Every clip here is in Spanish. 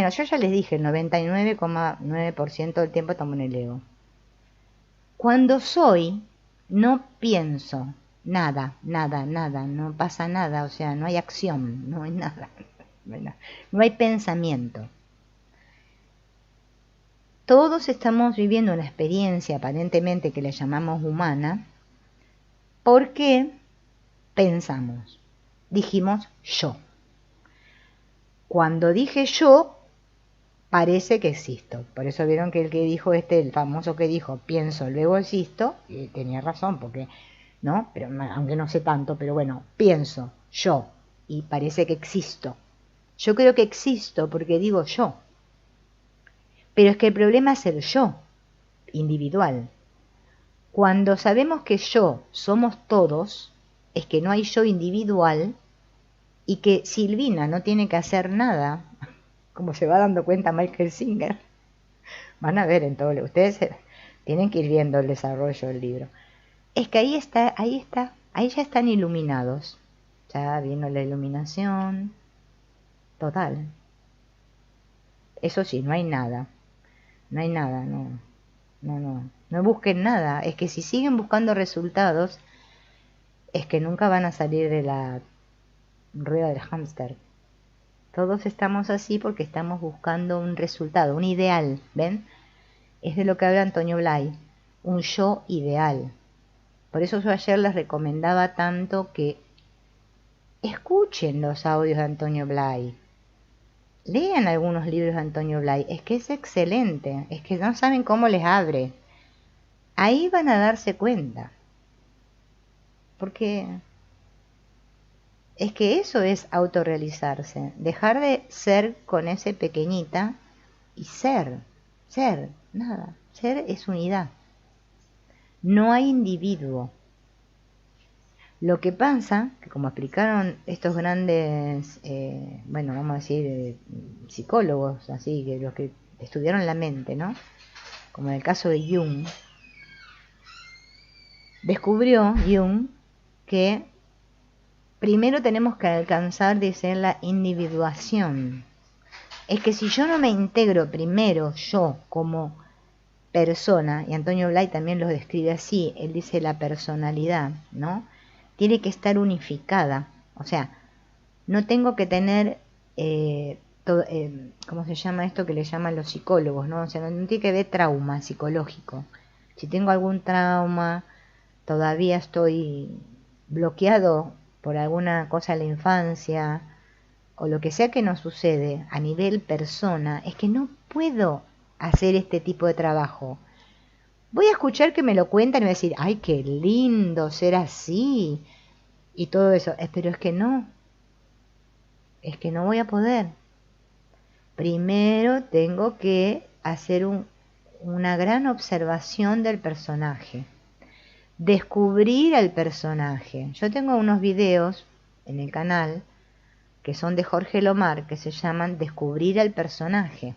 Bueno, yo ya les dije, el 99,9% del tiempo estamos en el ego. Cuando soy, no pienso nada, nada, nada, no pasa nada, o sea, no hay acción, no hay nada, no hay pensamiento. Todos estamos viviendo una experiencia aparentemente que le llamamos humana, porque pensamos, dijimos yo. Cuando dije yo, parece que existo. Por eso vieron que el que dijo el famoso que dijo, pienso, luego existo, y tenía razón, porque, ¿no? Pero aunque no sé tanto, pero bueno, pienso, yo, y parece que existo. Yo creo que existo porque digo yo. Pero es que el problema es el yo, individual. Cuando sabemos que yo somos todos, es que no hay yo individual y que Silvina no tiene que hacer nada, como se va dando cuenta Michael Singer. Van a ver en todo, ustedes tienen que ir viendo el desarrollo del libro. Es que ahí ya están iluminados. Ya vino la iluminación total. Eso sí, no hay nada. No hay nada, no busquen nada. Es que si siguen buscando resultados, es que nunca van a salir de la rueda del hámster. Todos estamos así porque estamos buscando un resultado, un ideal, ¿ven? Es de lo que habla Antonio Blay, un yo ideal. Por eso yo ayer les recomendaba tanto que escuchen los audios de Antonio Blay. Lean algunos libros de Antonio Blay, es que es excelente, es que no saben cómo les abre. Ahí van a darse cuenta. Porque es que eso es autorrealizarse, dejar de ser con ese pequeñita y ser, nada, ser es unidad. No hay individuo. Lo que pasa, que como explicaron estos grandes, bueno, vamos a decir, psicólogos, así, que los que estudiaron la mente, ¿no? Como en el caso de Jung, descubrió Jung que primero tenemos que alcanzar, dice, la individuación. Es que si yo no me integro primero yo como persona, y Antonio Blay también lo describe así, él dice la personalidad, ¿no? Tiene que estar unificada, o sea, no tengo que tener, ¿cómo se llama esto que le llaman los psicólogos, ¿no? O sea, no tiene que haber trauma psicológico. Si tengo algún trauma, todavía estoy bloqueado por alguna cosa en la infancia, o lo que sea que nos sucede a nivel persona, es que no puedo hacer este tipo de trabajo. Voy a escuchar que me lo cuentan y voy a decir, ay, qué lindo ser así, y todo eso, pero es que no voy a poder. Primero tengo que hacer una gran observación del personaje, descubrir al personaje. Yo tengo unos videos en el canal que son de Jorge Lomar, que se llaman Descubrir al personaje.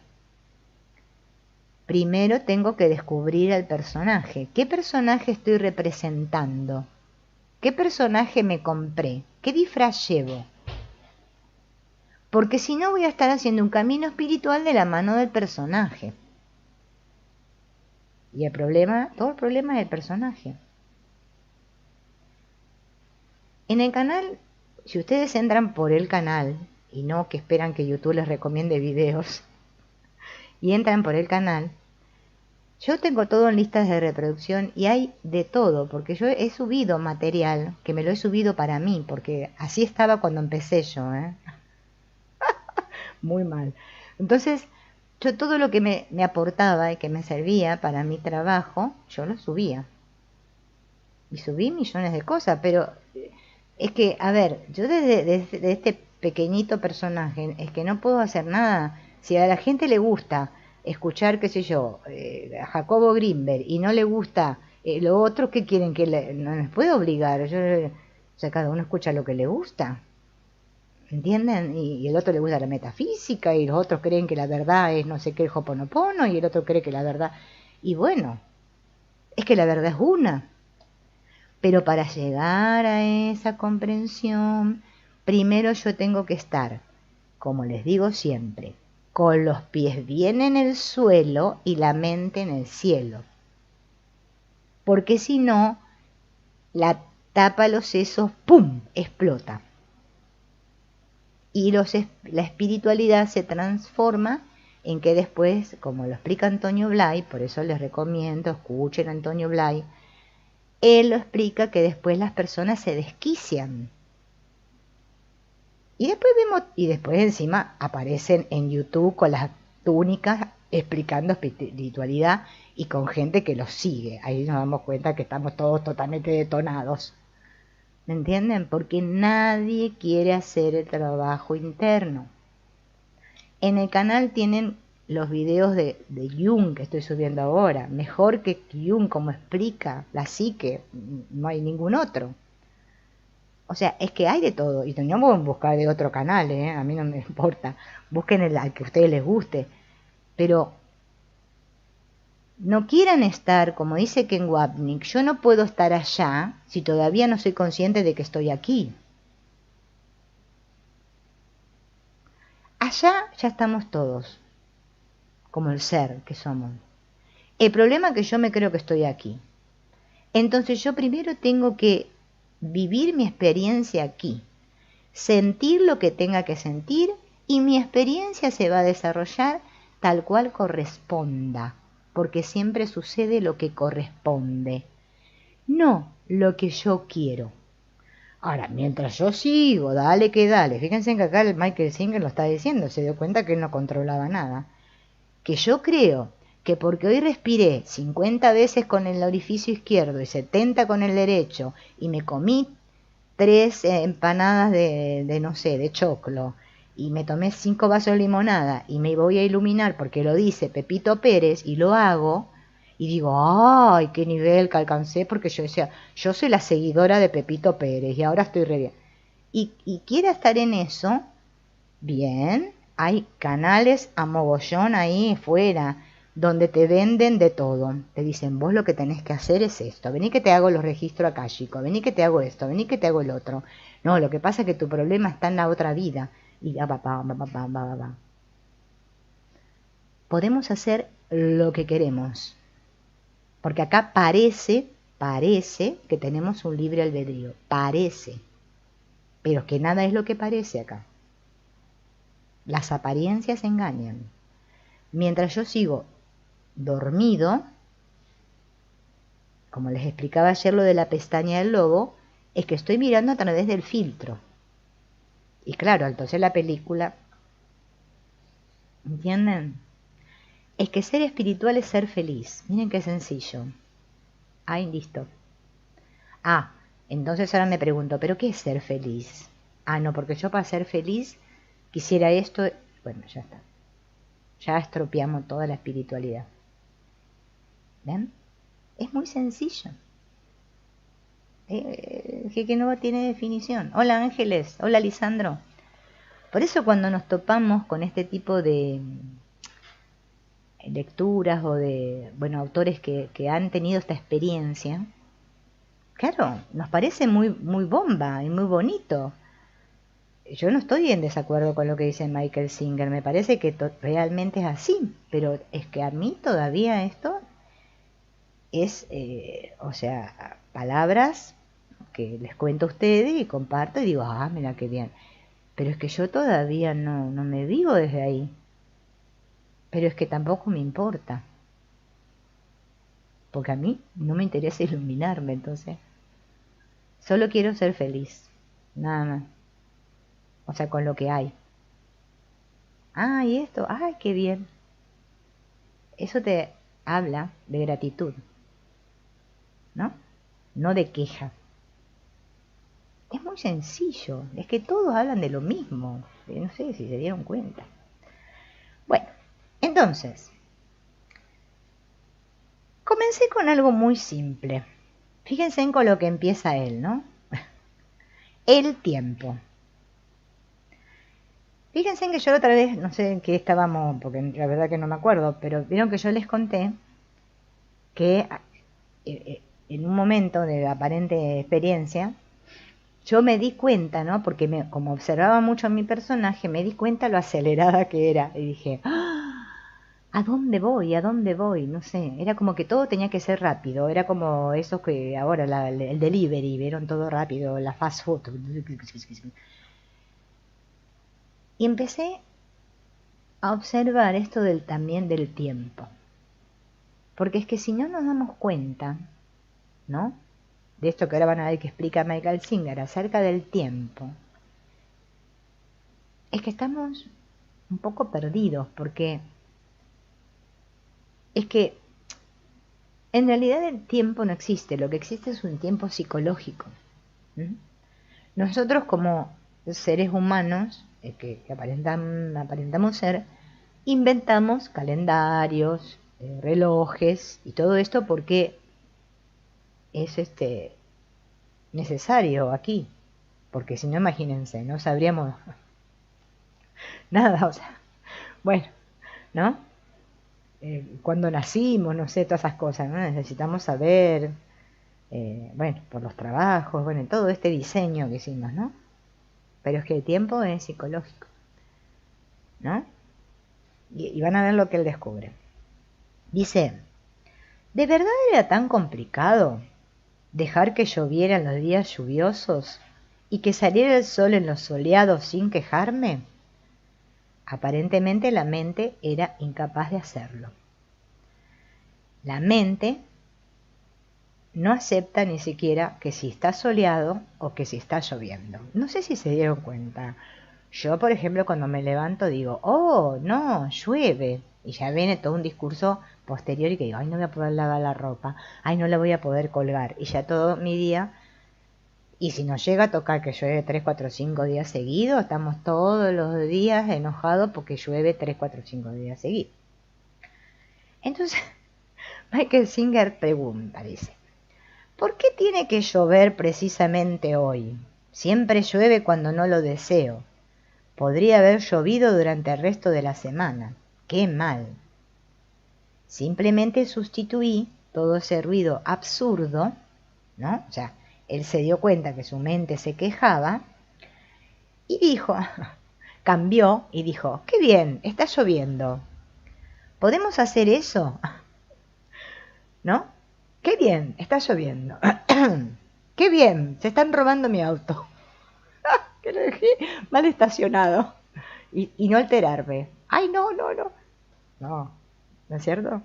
Primero tengo que descubrir al personaje. ¿Qué personaje estoy representando? ¿Qué personaje me compré? ¿Qué disfraz llevo? Porque si no voy a estar haciendo un camino espiritual de la mano del personaje. Y todo el problema es el personaje. En el canal, si ustedes entran por el canal, y no que esperan que YouTube les recomiende videos, y entran por el canal, yo tengo todo en listas de reproducción y hay de todo, porque yo he subido material, que me lo he subido para mí, porque así estaba cuando empecé yo, muy mal. Entonces, yo todo lo que me aportaba y que me servía para mi trabajo, yo lo subía. Y subí millones de cosas, pero es que, a ver, yo desde este pequeñito personaje, es que no puedo hacer nada. Si a la gente le gusta escuchar, qué sé yo, a Jacobo Greenberg y no le gusta lo otro, ¿qué quieren? No les puedo obligar. O sea, cada uno escucha lo que le gusta. ¿Entienden? Y el otro le gusta la metafísica y los otros creen que la verdad es no sé qué, el Hoponopono, y el otro cree que la verdad... Y bueno, es que la verdad es una. Pero para llegar a esa comprensión, primero yo tengo que estar, como les digo siempre, con los pies bien en el suelo y la mente en el cielo. Porque si no, la tapa los sesos, ¡pum!, explota. Y la espiritualidad se transforma en que después, como lo explica Antonio Blay, por eso les recomiendo, escuchen a Antonio Blay, él lo explica que después las personas se desquician. Y después encima aparecen en YouTube con las túnicas explicando espiritualidad y con gente que los sigue. Ahí nos damos cuenta que estamos todos totalmente detonados. ¿Me entienden? Porque nadie quiere hacer el trabajo interno. En el canal tienen los videos de Jung que estoy subiendo ahora. Mejor que Jung, como explica la psique, no hay ningún otro. O sea, es que hay de todo. Y no pueden buscar de otro canal, a mí no me importa. Busquen el al que a ustedes les guste. Pero no quieran estar, como dice Ken Wapnick, yo no puedo estar allá si todavía no soy consciente de que estoy aquí. Allá ya estamos todos, como el ser que somos. El problema es que yo me creo que estoy aquí. Entonces yo primero tengo que vivir mi experiencia aquí, sentir lo que tenga que sentir y mi experiencia se va a desarrollar tal cual corresponda, porque siempre sucede lo que corresponde, no lo que yo quiero. Ahora, mientras yo sigo, dale que dale, fíjense que acá el Michael Singer lo está diciendo, se dio cuenta que él no controlaba nada, que yo creo que porque hoy respiré 50 veces con el orificio izquierdo y 70 con el derecho y me comí 3 empanadas de no sé, de choclo y me tomé 5 vasos de limonada y me voy a iluminar porque lo dice Pepito Pérez y lo hago y digo, ay, qué nivel que alcancé porque yo decía, yo soy la seguidora de Pepito Pérez y ahora estoy re bien. Y quiera estar en eso, bien, hay canales a mogollón ahí fuera donde te venden de todo. Te dicen, vos lo que tenés que hacer es esto. Vení que te hago los registros akáshicos. Vení que te hago esto. Vení que te hago el otro. No, lo que pasa es que tu problema está en la otra vida. Y va. Podemos hacer lo que queremos. Porque acá parece que tenemos un libre albedrío. Parece. Pero es que nada es lo que parece acá. Las apariencias engañan. Mientras yo sigo dormido, como les explicaba ayer lo de la pestaña del lobo, es que estoy mirando a través del filtro. Y claro, entonces la película, ¿entienden? Es que ser espiritual es ser feliz. Miren qué sencillo. Ay, listo. Entonces ahora me pregunto, ¿pero qué es ser feliz? No, porque yo para ser feliz quisiera esto. Bueno, ya está. Ya estropeamos toda la espiritualidad. ¿Ven? Es muy sencillo. Que no tiene definición. Hola Ángeles, hola Lisandro. Por eso cuando nos topamos con este tipo de lecturas o de autores que han tenido esta experiencia, claro, nos parece muy, muy bomba y muy bonito. Yo no estoy en desacuerdo con lo que dice Michael Singer, me parece que realmente es así, pero es que a mí todavía esto es, palabras que les cuento a ustedes y comparto y digo, mira qué bien. Pero es que yo todavía no me vivo desde ahí. Pero es que tampoco me importa. Porque a mí no me interesa iluminarme, entonces. Solo quiero ser feliz. Nada más. O sea, con lo que hay. Y esto, qué bien. Eso te habla de gratitud. ¿No? No de queja. Es muy sencillo. Es que todos hablan de lo mismo. No sé si se dieron cuenta. Bueno, entonces, comencé con algo muy simple. Fíjense en con lo que empieza él, ¿no? El tiempo. Fíjense en que yo la otra vez, no sé en qué estábamos, porque la verdad que no me acuerdo, pero vieron que yo les conté que en un momento de aparente experiencia, yo me di cuenta, ¿no? Porque como observaba mucho a mi personaje, me di cuenta lo acelerada que era. Y dije, ¡ah! ¿A dónde voy? ¿A dónde voy? No sé, era como que todo tenía que ser rápido. Era como esos que ahora, el delivery, vieron todo rápido, la fast food. Y empecé a observar esto también del tiempo. Porque es que si no nos damos cuenta, ¿no? De esto que ahora van a ver que explica Michael Singer acerca del tiempo, es que estamos un poco perdidos, porque es que en realidad el tiempo no existe, lo que existe es un tiempo psicológico. Nosotros como seres humanos, que aparentamos ser, inventamos calendarios, relojes y todo esto porque es necesario aquí, porque si no, imagínense, no sabríamos nada, o sea, bueno, ¿no? Cuando nacimos, no sé, todas esas cosas, ¿no? Necesitamos saber, bueno, por los trabajos, bueno, todo este diseño que hicimos, ¿no? Pero es que el tiempo es psicológico, ¿no? Y van a ver lo que él descubre. Dice, ¿de verdad era tan complicado dejar que lloviera en los días lluviosos y que saliera el sol en los soleados sin quejarme? Aparentemente la mente era incapaz de hacerlo. La mente no acepta ni siquiera que si está soleado o que si está lloviendo. No sé si se dieron cuenta. Yo, por ejemplo, cuando me levanto digo, oh, no, llueve. Y ya viene todo un discurso posterior y que digo, ay, no voy a poder lavar la ropa, ay, no la voy a poder colgar. Y ya todo mi día, y si nos llega a tocar que llueve 3, 4, 5 días seguidos, estamos todos los días enojados porque llueve 3, 4, 5 días seguidos. Entonces, Michael Singer pregunta, dice, ¿por qué tiene que llover precisamente hoy? Siempre llueve cuando no lo deseo. Podría haber llovido durante el resto de la semana. ¡Qué mal! Simplemente sustituí todo ese ruido absurdo, ¿no? O sea, él se dio cuenta que su mente se quejaba y dijo, cambió y dijo, ¡qué bien! Está lloviendo. ¿Podemos hacer eso? ¿No? ¡Qué bien! Está lloviendo. ¡Qué bien! Se están robando mi auto. Que lo dejé mal estacionado. Y no alterarme. ¡Ay, no, no, no! No, ¿no es cierto?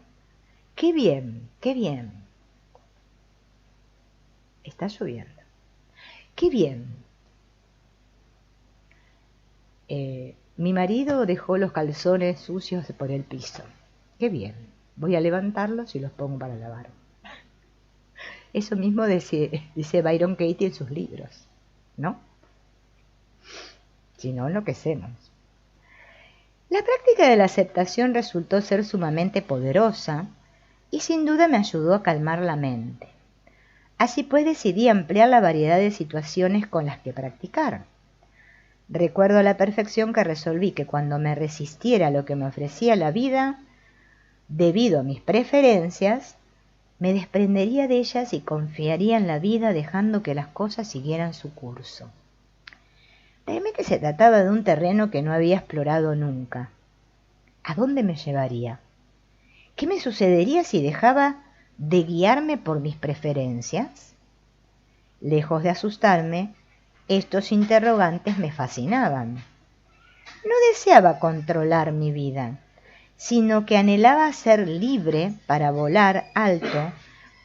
¡Qué bien! ¡Qué bien! Está lloviendo. ¡Qué bien! Mi marido dejó los calzones sucios por el piso. ¡Qué bien! Voy a levantarlos y los pongo para lavar. Eso mismo dice Byron Katie en sus libros, ¿no? Si no, enloquecemos. La práctica de la aceptación resultó ser sumamente poderosa y sin duda me ayudó a calmar la mente. Así pues decidí ampliar la variedad de situaciones con las que practicar. Recuerdo a la perfección que resolví que cuando me resistiera a lo que me ofrecía la vida, debido a mis preferencias, me desprendería de ellas y confiaría en la vida dejando que las cosas siguieran su curso. Realmente se trataba de un terreno que no había explorado nunca. ¿A dónde me llevaría? ¿Qué me sucedería si dejaba de guiarme por mis preferencias? Lejos de asustarme, estos interrogantes me fascinaban. No deseaba controlar mi vida, sino que anhelaba ser libre para volar alto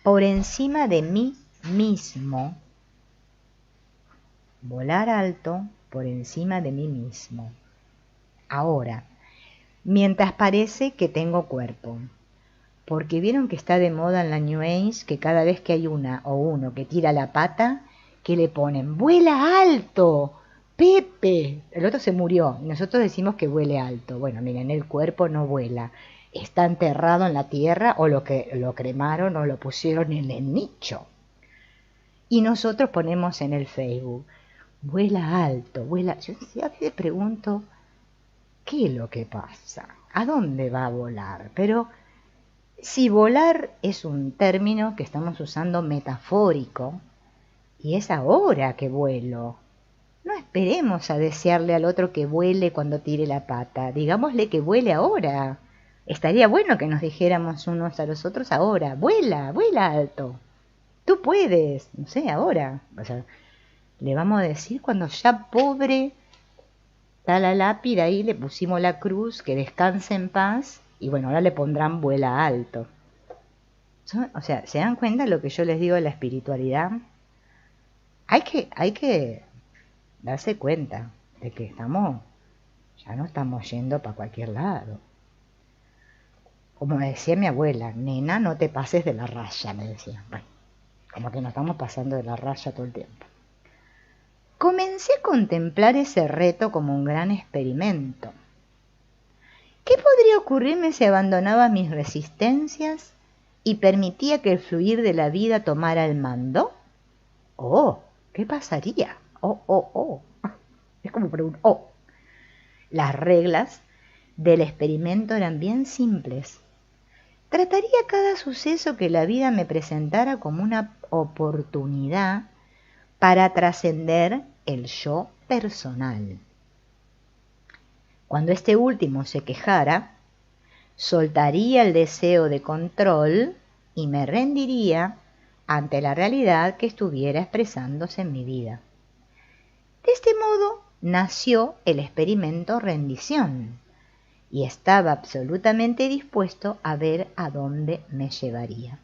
por encima de mí mismo. Volar alto por encima de mí mismo. Ahora, mientras parece que tengo cuerpo. Porque vieron que está de moda en la New Age que cada vez que hay una o uno que tira la pata, que le ponen, ¡vuela alto! ¡Pepe! El otro se murió y nosotros decimos que vuele alto. Bueno, miren, el cuerpo no vuela. Está enterrado en la tierra o lo cremaron o lo pusieron en el nicho. Y nosotros ponemos en el Facebook, vuela alto, vuela. Yo a veces pregunto, ¿qué es lo que pasa? ¿A dónde va a volar? Pero si volar es un término que estamos usando metafórico Y es ahora que vuelo. No esperemos a desearle al otro que vuele cuando tire la pata. Digámosle que vuele ahora. Estaría bueno que nos dijéramos unos a los otros ahora. Vuela, vuela alto. Tú puedes. No sé, ahora. O sea, le vamos a decir cuando ya pobre está la lápida ahí, le pusimos la cruz, que descanse en paz. Y bueno, ahora le pondrán vuela alto. O sea, ¿se dan cuenta de lo que yo les digo de la espiritualidad? Hay que darse cuenta de que ya no estamos yendo para cualquier lado. Como me decía mi abuela, nena, no te pases de la raya, me decía. Bueno, como que nos estamos pasando de la raya todo el tiempo. Comencé a contemplar ese reto como un gran experimento. ¿Qué podría ocurrirme si abandonaba mis resistencias y permitía que el fluir de la vida tomara el mando? Oh, ¿qué pasaría? Oh. Es como preguntar, oh. Las reglas del experimento eran bien simples. Trataría cada suceso que la vida me presentara como una oportunidad para trascender el yo personal. Cuando este último se quejara, soltaría el deseo de control y me rendiría ante la realidad que estuviera expresándose en mi vida. De este modo nació el experimento rendición y estaba absolutamente dispuesto a ver a dónde me llevaría.